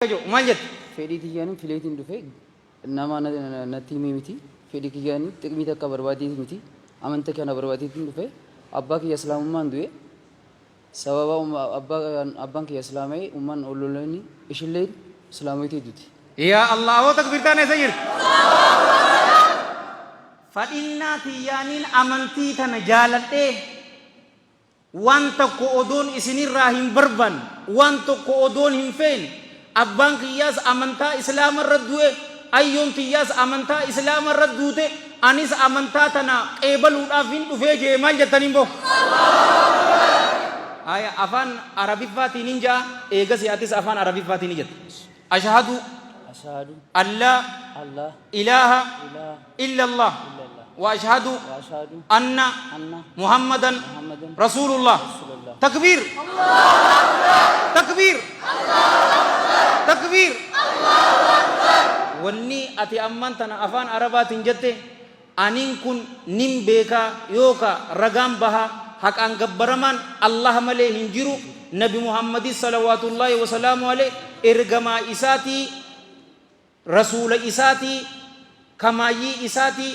Maal fedhii kiyyaanin fileetiin dhufe nama natti himee miti. Fedhii kiyyaanin xiqqimii takka barbaadeeti miti. Amantaa kana barbaadeetiin dhufe abbaa kiyya islaamummaan du'e sababa abbaan kiyya islaamee ummaan ololanii ishilleen islaamoitii duuti. Yaa Allah oo takbirtaan eessa jirti? Fadhinnaa tiyyaaniin amantii tana jaaladhee waan tokko odoon isinirraa hin barbaanne waan tokko odoon hin feene abbaan kiyyaas amantaa islaamarra du'e ayyoon tiyyaas amantaa islaamarra duute anis amantaa tana qeebaluudhaaf hin dhufee jee maal jettaniin boo? Aya afaan arabiffaatiin hin jaa eegas yaatis afaan arabiffaatiin ni jetta. Ashhadu alla ilaha illa Allah wa ashhadu anna Muhammadan Rasulullah. Takbir takbir takbir. Wanni ati amman tana afaan arabaatiin jette anin kun nin beeka yooka ragaan baha haqaan gabbaramaan Allah malee hin jiru Nabi Muhammadis salawatullahi wa salaamu alayhi ergamaa isaatii rasuula isaatii kamaayii isaatii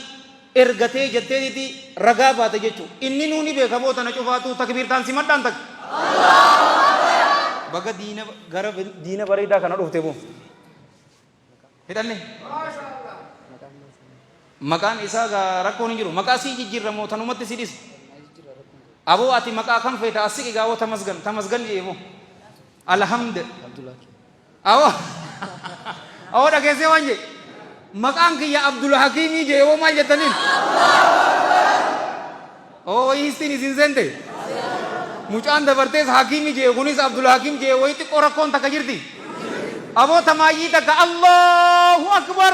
ergatee jetteeti ragaa baate jechuudha. Inni nuuni beeka boota na cufaatu takbiirtaan simadhaan takka. Baga diina bareedaa kana dhufte boo. Hidhanne. Maqaan isaa rakkoon hin jiru. Maqaa sii jijjiirra moo tanumatti si dhisa. Aboo ati maqaa kam feeta asii gaawoo tamasgan jeemoo. Alhamd. Aboo. Aboo dhageessee waan jee. Maqaan kiyya Abdul Hakimii jeemoo maal jettaniin. Oo istiin isin sente. Mucaan dabartees Hakimii jee kunis Abdul Hakim jee wayitti qorakkoon takka jirti. Aboo tamaayii takka Allahu Akbar.